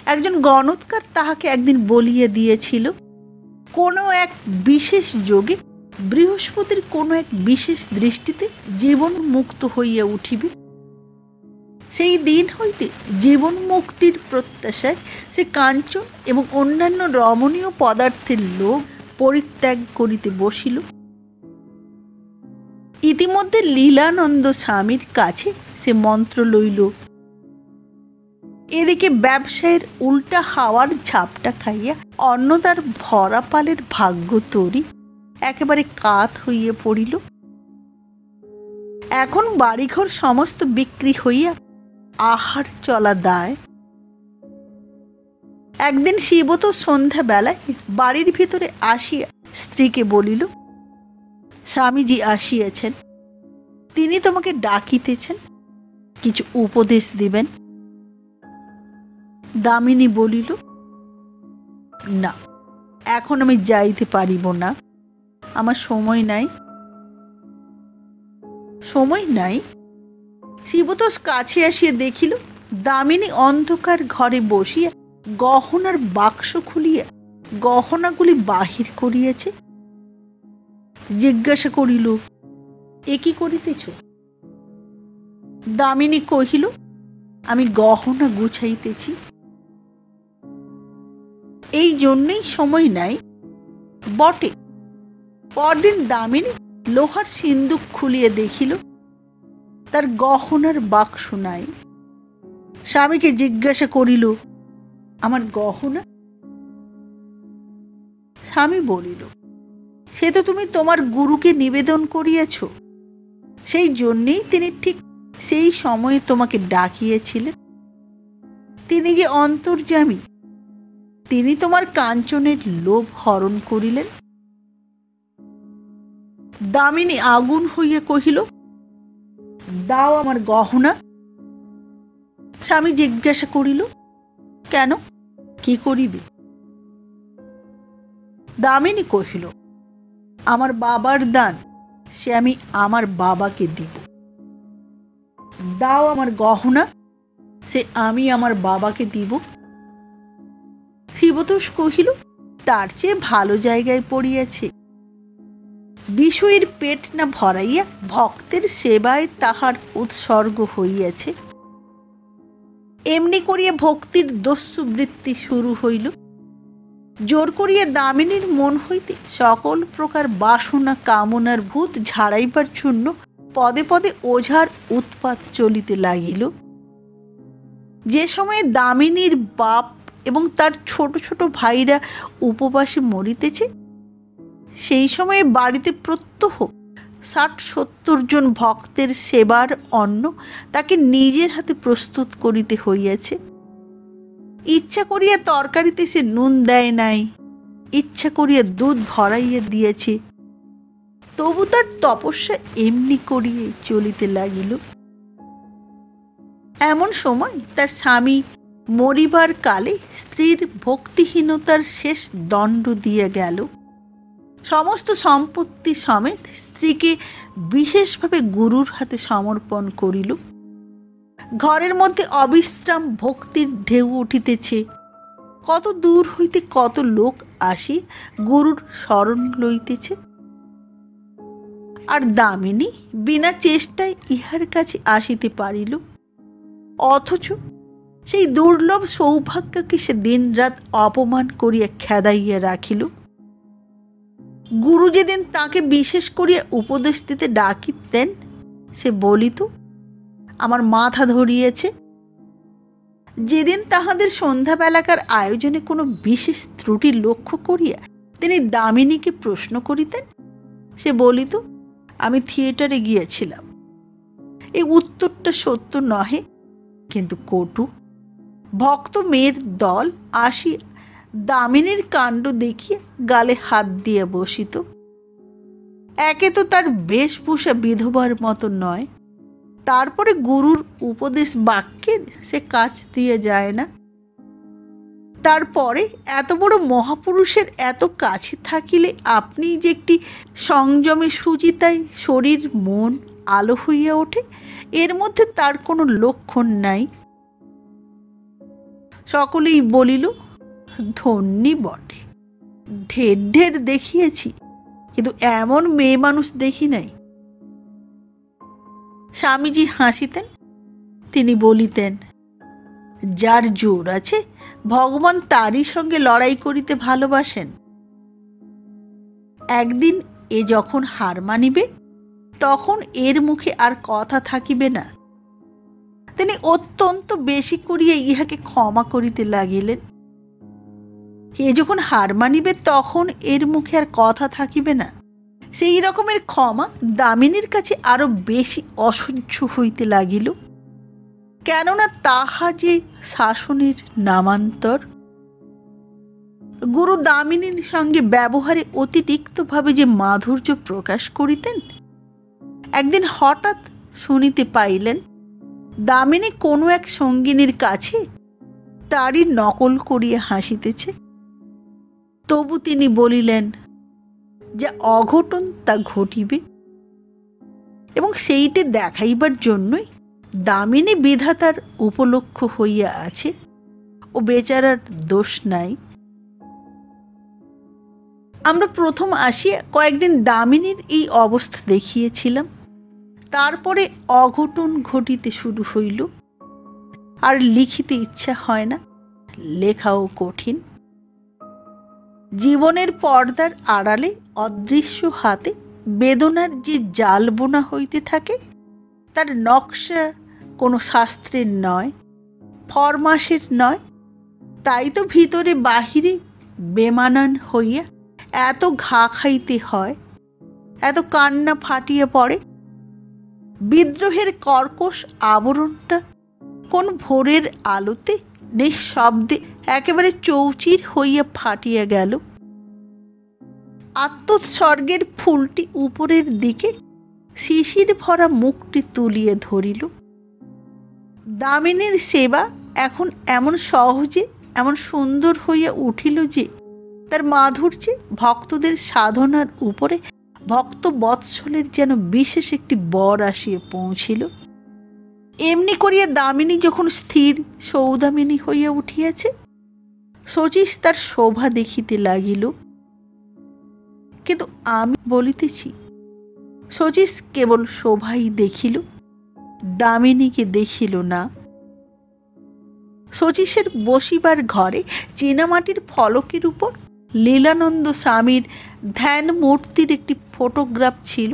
A: একজন গণৎকার তাহাকে একদিন বলিয়ে দিয়েছিল, কোনো এক বিশেষ যোগে বৃহস্পতির কোনো এক বিশেষ দৃষ্টিতে জীবন মুক্ত হইয়া উঠিবে। সেই দিন হইতে জীবন মুক্তির প্রত্যাশায় সে কাঞ্চন এবং অন্যান্য রমণীয় পদার্থের লোভ পরিত্যাগ করিতে বসিল। ইতিমধ্যে লীলানন্দ স্বামীর কাছে সে মন্ত্র লইল। এদিকে ব্যবসায়ের উল্টা হাওয়ার ঝাপটা খাইয়া অন্নদার ভরা পালের ভাগ্য তরি একেবারে কাত হইয়া পড়িল। এখন বাড়িঘর সমস্ত বিক্রি হইয়া আহার চলা দায়। একদিন শিবতোষ সন্ধ্যাবেলায় বাড়ির ভিতরে আসিয়া স্ত্রীকে বলিল, স্বামীজি আসিয়াছেন, তিনি তোমাকে ডাকিতেছেন, কিছু উপদেশ দিবেন। দামিনী বলিল, না, এখন আমি যাইতে পারিব না, আমার সময় নাই। সময় নাই? শিবতোষ কাছে আসিয়া দেখিল দামিনী অন্ধকার ঘরে বসিয়া গহনার বাক্স খুলিয়া গহনাগুলি বাহির করিয়াছে। জিজ্ঞাসা করিল, এ কি করিতেছ? দামিনী কহিল, আমি গহনা গুছাইতেছি। এই জন্যই সময় নাই বটে। পরদিন দামিনী লোহার সিন্দুক খুলিয়া দেখিল তার গহনার বাক্স নাই। স্বামীকে জিজ্ঞাসা করিল, আমার গহনা? স্বামী বলিল, সে তো তুমি তোমার গুরুকে নিবেদন করিয়াছ, সেই জন্যেই তিনি ঠিক সেই সময়ে তোমাকে ডাকিয়েছিলেন। তিনি যে অন্তর্যামী, তিনি তোমার কাঞ্চনের লোভ হরণ করিলেন। দামিনী আগুন হইয়া কহিল, দাও আমার গহনা। স্বামী জিজ্ঞাসা করিল, কেন, কি করিবে? দামিনী কহিল, আমার বাবার দান, সে আমি আমার বাবাকে দিব। দাও আমার গহনা, সে আমি আমার বাবাকে দিব। শিবতোষ কহিল, তার চেয়ে ভালো জায়গায় পড়িয়াছে। বিষয়ের পেট না ভরাইয়া ভক্তের সেবায় তাহার উৎসর্গ হইয়াছে। এমনি করিয়া ভক্তির দস্যু বৃত্তি শুরু হইল। জোর করিয়া দামিনীর মন হইতে সকল প্রকার বাসনা কামনার ভূত ঝাড়াইবার জন্য পদে পদে ওঝার উৎপাত চলিতে লাগিল। যে সময়ে দামিনীর বাপ এবং তার ছোট ছোট ভাইরা উপবাসে মরিতেছে, সেই সময়ে বাড়িতে প্রত্যহ ৬০-৭০ জন ভক্তের সেবার অন্ন তাকে নিজের হাতে প্রস্তুত করিতে হইয়াছে। ইচ্ছা করিয়া তরকারিতে সে নুন দেয় নাই, ইচ্ছা করিয়া দুধ ধরাইয়া দিয়েছে, তবু তার তপস্যা এমনি করিয়ে চলিতে লাগিল। এমন সময় তার স্বামী মরিবার কালে স্ত্রীর ভক্তিহীনতার শেষ দণ্ড দিয়ে গেল। সমস্ত সম্পত্তি সমেত স্ত্রীকে বিশেষভাবে গুরুর হাতে সমর্পণ করিল। ঘরের মধ্যে অবিশ্রাম ভক্তির ঢেউ উঠিতেছে। কত দূর হইতে কত লোক আসি গুরুর শরণ লইতেছে, আর দামিনী বিনা চেষ্টায় ইহার কাছে আসিতে পারিল। অথচ সেই দুর্লভ সৌভাগ্যকে সে দিন রাত অপমান করিয়া খেদাইয়া রাখিল। গুরু যেদিন তাকে বিশেষ করিয়া উপদেশ দিতে ডাকিতেন, সে বলিত, আমার মাথা ধরিয়েছে। যেদিন তাহাদের সন্ধ্যাবেলাকার আয়োজনে কোনো বিশেষ ত্রুটি লক্ষ্য করিয়া তিনি দামিনীকে প্রশ্ন করিতেন, সে বলিত, আমি থিয়েটারে গিয়েছিলাম। এই উত্তরটা সত্য নহে, কিন্তু কটু। ভক্ত মেয়ের দল আসি দামিনীর কাণ্ড দেখিয়া গালে হাত দিয়ে বসিত। একে তো তার বেশভূষা বিধবার মতো নয়, তারপরে গুরুর উপদেশ বাক্যের সে কাছ দিয়ে যায় না। তারপরে এত বড় মহাপুরুষের এত কাছে থাকিলে আপনি যে একটি সংযমে সুচিতায় শরীর মন আলো হইয়া ওঠে, এর মধ্যে তার কোনো লক্ষণ নাই। সকলেই বলিল, ধন্যী বটে, ঢের ঢের দেখিয়েছি, কিন্তু এমন মেয়ে মানুষ দেখি নাই। স্বামীজি হাসিতেন। তিনি বলিতেন, যার জোর আছে ভগবান তারই সঙ্গে লড়াই করিতে ভালোবাসেন। একদিন এ যখন হার মানিবে, তখন এর মুখে আর কথা থাকিবে না। তিনি অত্যন্ত বেশি করিয়া ইহাকে ক্ষমা করিতে লাগিলেন। এ যখন হার মানিবে, তখন এর মুখে আর কথা থাকিবে না। সেই রকমের ক্ষমা দামিনীর কাছে আরো বেশি অসহ্য হইতে লাগিল, কেননা তাহা যে শাসনের নামান্তর। গুরু দামিনীর সঙ্গে ব্যবহারে অতিরিক্তভাবে যে মাধুর্য প্রকাশ করিতেন, একদিন হঠাৎ শুনিতে পাইলেন দামিনী কোনো এক সঙ্গিনীর কাছে তারই নকল করিয়া হাসিতেছে। তবু তিনি বলিলেন, যা অঘটন তা ঘটিবে, এবং সেইটি দেখাইবার জন্যই দামিনী বিধাতার উপলক্ষ হইয়া আছে, ও বেচারার দোষ নাই। আমরা প্রথম আসিয়া কয়েকদিন দামিনীর এই অবস্থা দেখিয়েছিলাম। তারপরে অঘটন ঘটিতে শুরু হইল। আর লিখিতে ইচ্ছা হয় না, লেখাও কঠিন। জীবনের পর্দার আড়ালে অদৃশ্য হাতে বেদনার যে জাল বোনা হইতে থাকে, তার নকশা কোনো শাস্ত্রের নয়, ফরমাসের নয়। তাই তো ভিতরে বাহিরে বেমানান হইয়া এত ঘা খাইতে হয়, এত কান্না ফাটিয়া পড়ে। বিদ্রোহের কর্কশ আবরণটা কোন ভোরের আলোতে নিঃশব্দে একেবারে চৌচির হইয়া ফাটিয়া গেল। আত্মোৎসর্গের ফুলটি উপরের দিকে শিশির ভরা মুখটি তুলিয়ে ধরিল। দামিনীর সেবা এখন এমন সহজে, এমন সুন্দর হইয়া উঠিল যে তার মাধুর্যে ভক্তদের সাধনার উপরে ভক্ত বৎসলের যেন বিশেষ একটি বর আসিয়া পৌঁছিল। এমনি করিয়া দামিনী যখন স্থির সৌদামিনী হইয়া উঠিয়াছে, শচীশ তার শোভা দেখিতে লাগিল। কিন্তু আমি বলিতেছি, শচীশ কেবল শোভাই দেখিল, দামিনীকে দেখিল না। শচীশের বসিবার ঘরে চীনামাটির ফলকের উপর লীলানন্দ স্বামীর ধ্যান মূর্তির একটি ফটোগ্রাফ ছিল।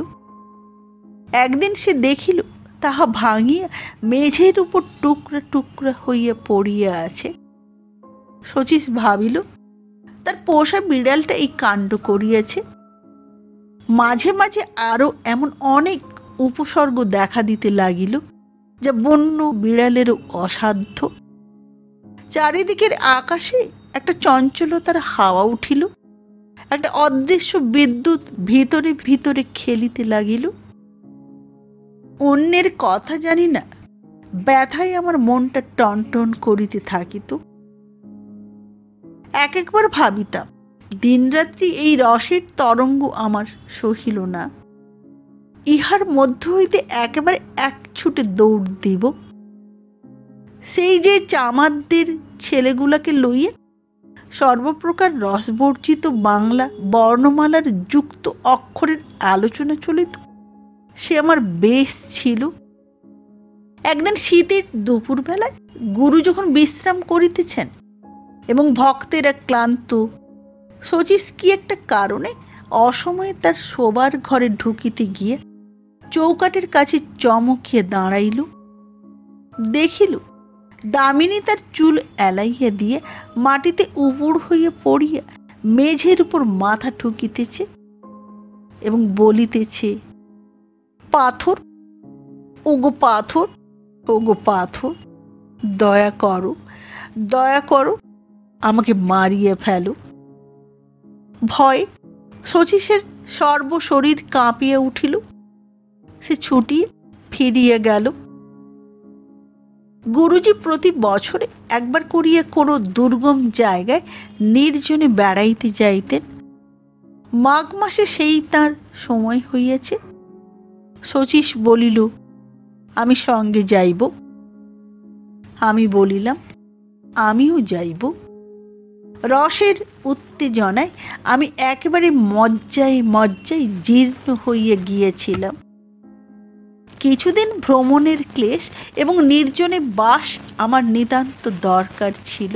A: একদিন সে দেখিল তাহা ভাঙিয়া মেঝের উপর টুকরা টুকরা হইয়া পড়িয়া আছে। শচীশ ভাবিল তার পোষা বিড়ালটা এই কাণ্ড করিয়াছে। মাঝে মাঝে আরও এমন অনেক উপসর্গ দেখা দিতে লাগিল, যা বন্য বিড়ালেরও অসাধ্য। চারিদিকের আকাশে একটা চঞ্চলতার হাওয়া উঠিল, একটা অদৃশ্য বিদ্যুৎ ভিতরে ভিতরে খেলিতে লাগিল। অন্যের কথা জানি না, ব্যথায় আমার মনটা টনটন করিতে থাকিত। এক একবার ভাবিতাম, দিনরাত্রি এই রসের তরঙ্গ আমার সহিল না, ইহার মধ্য হইতে একেবারে এক ছুটে দৌড় দিব। সেই যে চামারদের ছেলেগুলাকে লইয়া সর্বপ্রকার রসবর্জিত বাংলা বর্ণমালার যুক্ত অক্ষরের আলোচনা চলিত, সে আমার বেশ ছিল। একদিন শীতের দুপুরবেলায় গুরু যখন বিশ্রাম করিতেছেন এবং ভক্তেরা ক্লান্ত, শচীশ কি একটা কারণে অসময়ে তার শোবার ঘরে ঢুকিতে গিয়ে চৌকাটের কাছে চমকিয়ে দাঁড়াইল। দেখিল দামিনী তার চুল এলাইয়া দিয়ে মাটিতে উপুড় হইয়া পড়িয়া মেঝের উপর মাথা ঠুকিতেছে এবং বলিতেছে, পাথর, ওগো পাথর, ওগো পাথর, দয়া করো, দয়া করো, আমাকে মারিয়ে ফেলো। ভয়ে শচীশের সর্বশরীর কাঁপিয়া উঠিল। সে ছুটিয়ে ফিরিয়া গেল। গুরুজি প্রতি বছরে একবার করিয়া কোনো দুর্গম জায়গায় নির্জনে বেড়াইতে যাইতেন। মাঘ মাসে সেই তার সময় হইয়াছে। শচীশ বলিল, আমি সঙ্গে যাইব। আমি বলিলাম, আমিও যাইব। রসের উত্তেজনায় আমি একেবারে মজ্জায় মজ্জায় জীর্ণ হইয়া গিয়েছিলাম। কিছুদিন ভ্রমণের ক্লেশ এবং নির্জনে বাস আমার নিতান্ত দরকার ছিল।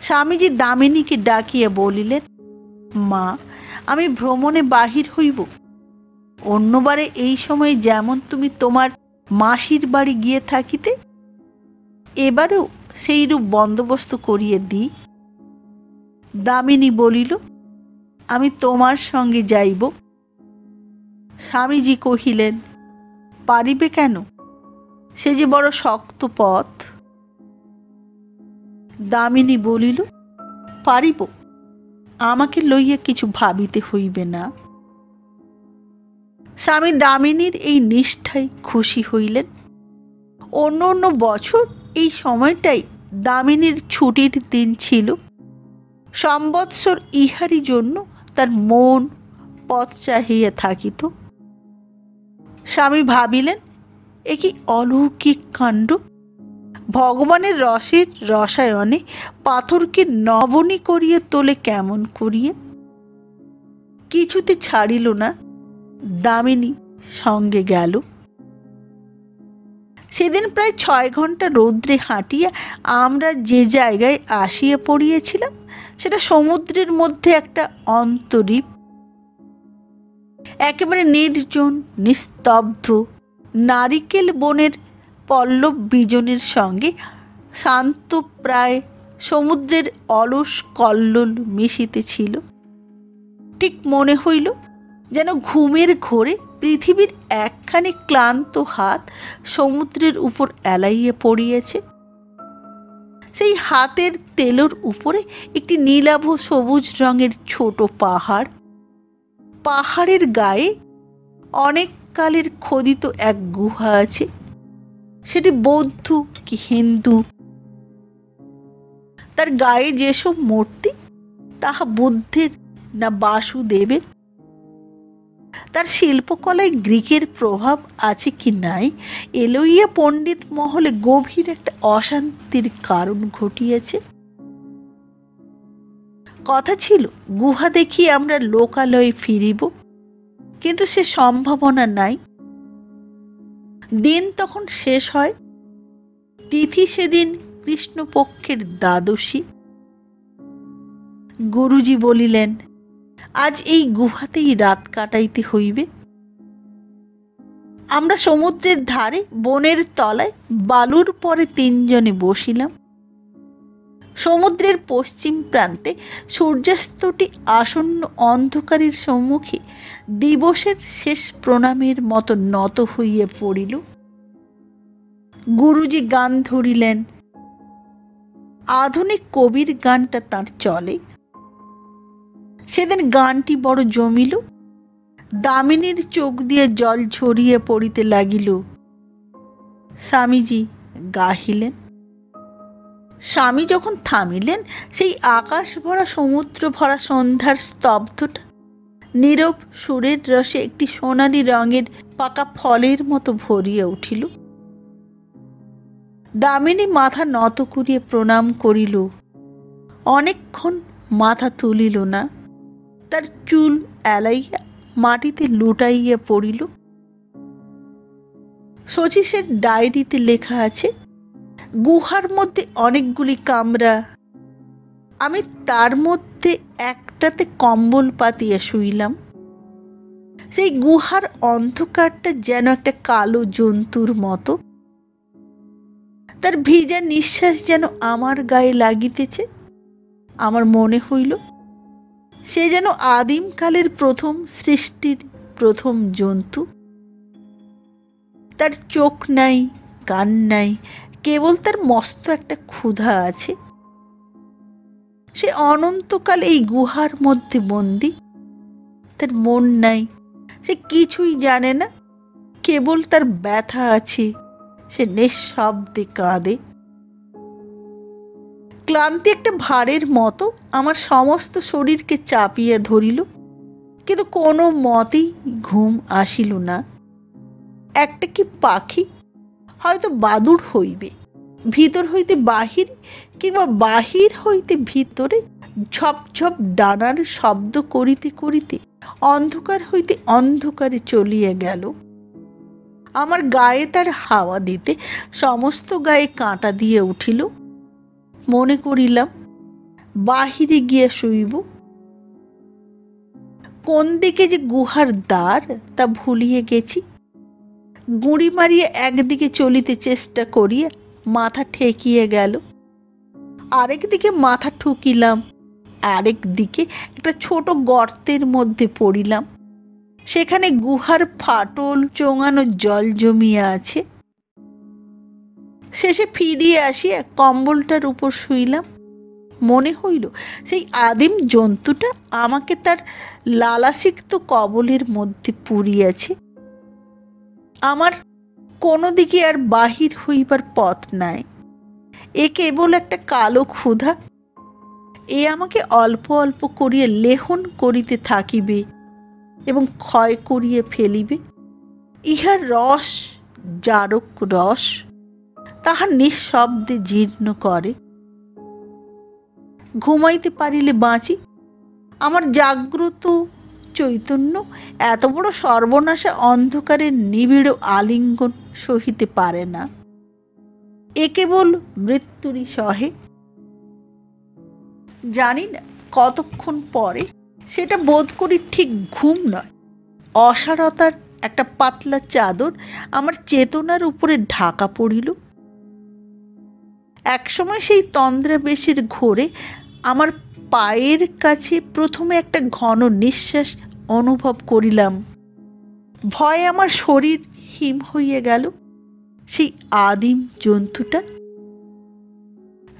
A: স্বামীজি দামিনীকে ডাকিয়া বলিলেন, মা, আমি ভ্রমণে বাহির হইব। অন্যবারে এই সময়ে যেমন তুমি তোমার মাসির বাড়ি গিয়ে থাকিতে, এবারেও সেইরূপ বন্দোবস্ত করিয়ে দিই। দামিনী বলিল, আমি তোমার সঙ্গে যাইব। স্বামীজি কহিলেন, পারিবে কেন? সে যে বড় শক্ত পথ। দামিনী বলিল, পারিব, আমাকে লইয়া কিছু ভাবিতে হইবে না। স্বামী দামিনীর এই নিষ্ঠায় খুশি হইলেন। অন্য অন্য বছর এই সময়টাই দামিনীর ছুটির দিন ছিল। সম্বৎসর ইহারই জন্য তার মন পথ চাহিয়া থাকিত। স্বামী ভাবিলেন, এ কি অলৌকিক কাণ্ড! ভগবানের রসের রসায়নে পাথরকে নবনী করিয়া তোলে কেমন করিয়া। কিছুতে ছাড়িল না, দামিনী সঙ্গে গেল। সেদিন প্রায় 6 ঘন্টা রৌদ্রে হাঁটিয়া আমরা যে জায়গায় আসিয়া পড়িয়েছিলাম, সেটা সমুদ্রের মধ্যে একটা অন্তরীপ। একেবারে নির্জন, নিস্তব্ধ, নারিকেল বনের পল্লব বিজনের সঙ্গে শান্ত প্রায় সমুদ্রের অলস কল্লোল মিশিতেছিল। ঠিক মনে হইল যেন ঘুমের ঘোরে পৃথিবীর একখানি ক্লান্ত হাত সমুদ্রের উপর এলাইয়া পড়িয়েছে। সেই হাতের তেলোর উপরে একটি নীলাভ সবুজ রঙের ছোট পাহাড়। পাহাড়ের গায়ে অনেক কালের খোদিত এক গুহা আছে। সেটি বৌদ্ধ কি হিন্দু, তার গায়ে যেসব মূর্তি তাহা বুদ্ধের না বাসুদেবের, তার শিল্পকলায় গ্রিকের প্রভাব আছে কি নাই, এ লইয়া পণ্ডিত মহলে গভীর একটা অশান্তির কারণ ঘটিয়াছে। কথা ছিল গুহা দেখিয়ে আমরা লোকালয়ে ফিরিব, কিন্তু সে সম্ভাবনা নাই। দিন তখন শেষ হয়। তিথি সেদিন কৃষ্ণপক্ষের দ্বাদশী। গুরুজি বলিলেন, আজ এই গুহাতেই রাত কাটাইতে হইবে। আমরা সমুদ্রের ধারে বনের তলায় বালুর পরে তিনজনে বসিলাম। সমুদ্রের পশ্চিম প্রান্তে সূর্যাস্তটি আসন্ন অন্ধকারের সম্মুখে দিবসের শেষ প্রণামের মতো নত হইয়া পড়িল। গুরুজি গান ধরিলেন। আধুনিক কবির গানটা তার চলে। সেদিন গানটি বড় জমিল। দামিনীর চোখ দিয়ে জল ঝরিয়ে পড়িতে লাগিল। স্বামীজি গাহিলেন। স্বামী যখন থামিলেন, সেই আকাশ ভরা সমুদ্র ভরা সন্ধ্যার স্তব্ধটা নীরব সুরের রসে একটি সোনালি রঙের পাকা ফলের মতো ভরিয়া উঠিল। দামিনী মাথা নত করিয়া প্রণাম করিল। অনেকক্ষণ মাথা তুলিল না। তার চুল এলাইয়া মাটিতে লুটাইয়া পড়িল। শচীশের ডায়েরিতে লেখা আছে, গুহার মধ্যে অনেকগুলি কামরা, আমি তার মধ্যে একটাতে কম্বল পাতিয়া শুইলাম। সেই গুহার অন্ধকারটা যেন একটা কালো জন্তুর মতো। তার ভিজা নিঃশ্বাস যেন আমার গায়ে লাগিতেছে। আমার মনে হইল সে যেন আদিমকালের প্রথম সৃষ্টির প্রথম জন্তু। তার চোখ নাই, কান নাই, কেবল তার মস্ত একটা ক্ষুধা আছে। সে অনন্তকাল এই গুহার মধ্যে বন্দী। তার মন নাই, সে কিছুই জানে না, কেবল তার ব্যথা আছে। সে নিঃশব্দে কাঁদে। ক্লান্তি একটা ভারের মতো আমার সমস্ত শরীরকে চাপিয়া ধরিল, কিন্তু কোনো মতেই ঘুম আসিল না। একটা কি পাখি, হয়তো বাদুড় হইবে, ভিতর হইতে বাহির কিংবা বাহির হইতে ভিতরে ঝপঝপ ডানার শব্দ করিতে করিতে অন্ধকার হইতে অন্ধকারে চলিয়া গেল। আমার গায়ে তার হাওয়া দিতে সমস্ত গায়ে কাঁটা দিয়ে উঠিল। মনে করিলাম বাহিরে গিয়া শুইব। কোন দিকে যে গুহার দ্বার তা ভুলিয়ে গেছি। গুঁড়ি মারিয়া একদিকে চলিতে চেষ্টা করিয়া মাথা ঠেকিয়ে গেল। আরেক দিকে মাথা ঠুকিলাম। আরেক দিকে একটা ছোট গর্তের মধ্যে পড়িলাম। সেখানে গুহার ফাটল চোঙানো জল জমিয়া আছে। শেষে ফিরিয়ে আসিয়া কম্বলটার উপর শুইলাম। মনে হইল সেই আদিম জন্তুটা আমাকে তার লালাসিক্ত কবলের মধ্যে পুরিয়াছে। আমার কোনো দিকে আর বাহির হইবার পথ নাই। এ কেবল একটা কালো ক্ষুধা। এ আমাকে অল্প অল্প করিয়া লেহন করিতে থাকিবে এবং ক্ষয় করিয়া ফেলিবে। ইহার রস জারক রস, তাহা নিঃশব্দে জীর্ণ করে। ঘুমাইতে পারিলে বাঁচি। আমার জাগ্রত চৈতন্য এত বড় সর্বনাশা অন্ধকারের নিবিড় আলিঙ্গন সহিতে পারে না। এ কেবল মৃত্যুরই সহে। জানি না কতক্ষণ পরে, সেটা বোধ করি ঠিক ঘুম নয়, অসারতার একটা পাতলা চাদর আমার চেতনার উপরে ঢাকা পড়িল। একসময় সেই তন্দ্রাবেশের ঘোরে আমার পায়ের কাছে প্রথমে একটা ঘন নিঃশ্বাস অনুভব করিলাম। ভয়ে আমার শরীর হিম হইয়া গেল। সেই আদিম জন্তুটা।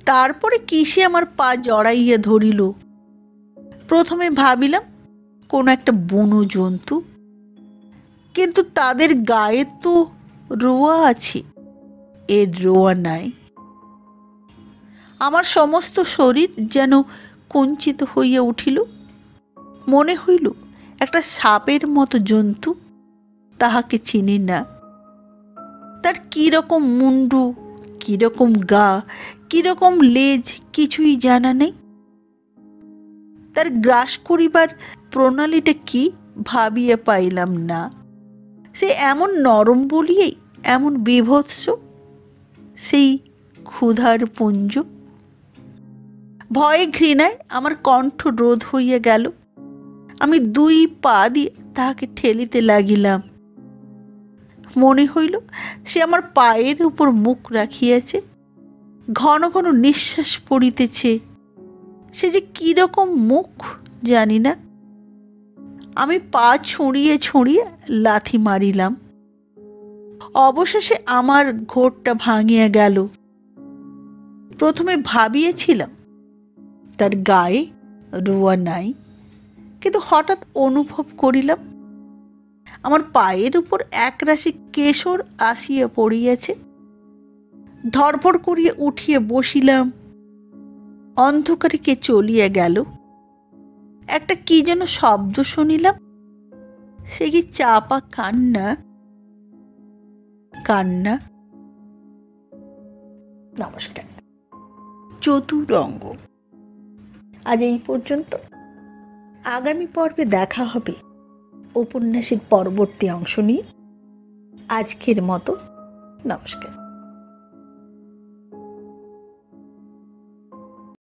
A: তারপরে কিসে আমার পা জড়াইয়া ধরিল। প্রথমে ভাবিলাম কোনো একটা বুনো জন্তু। কিন্তু তাদের গায়ে তো রোয়া আছে, এর রোয়া নাই। আমার সমস্ত শরীর যেন কুঞ্চিত হইয়া উঠিল। মনে হইল একটা সাপের মতো জন্তু, তাহাকে চিনি না। তার কীরকম মুন্ডু, কীরকম গা, কীরকম লেজ কিছুই জানা নেই। তার গ্রাস করিবার প্রণালীটা কি ভাবিয়া পাইলাম না। সে এমন নরম বলিয়েই এমন বীভৎস, সেই ক্ষুধার পুঞ্জ। ভয়ে ঘৃণায় আমার কণ্ঠ রোধ হইয়া গেল। আমি 2 পা দিয়ে তাহাকে ঠেলিতে লাগিলাম। মনে হইল সে আমার পায়ের উপর মুখ রাখিয়াছে, ঘন ঘন নিঃশ্বাস পড়িতেছে। সে যে কিরকম মুখ জানি না। আমি পা ছুঁড়িয়ে ছুঁড়িয়ে লাথি মারিলাম। অবশেষে আমার ঘোরটা ভাঙিয়া গেল। প্রথমে ভাবিয়েছিলাম তার গায়ে রোয়া নাই, কিন্তু হঠাৎ অনুভব করিলাম আমার পায়ের উপর একরাশি কেশর আসিয়া পড়িয়াছে। ধড়ফড় করিয়া উঠিয়া বসিলাম। অন্ধকারে কে চলিয়া গেল। একটা কি যেন শব্দ শুনিলাম। সে কি চাপা কান্না? কান্না। নমস্কার। চতুরঙ্গ আজ এই পর্যন্ত। আগামী পর্বে দেখা হবে উপন্যাসের পরবর্তী অংশ নিয়ে। আজকের মতো নমস্কার।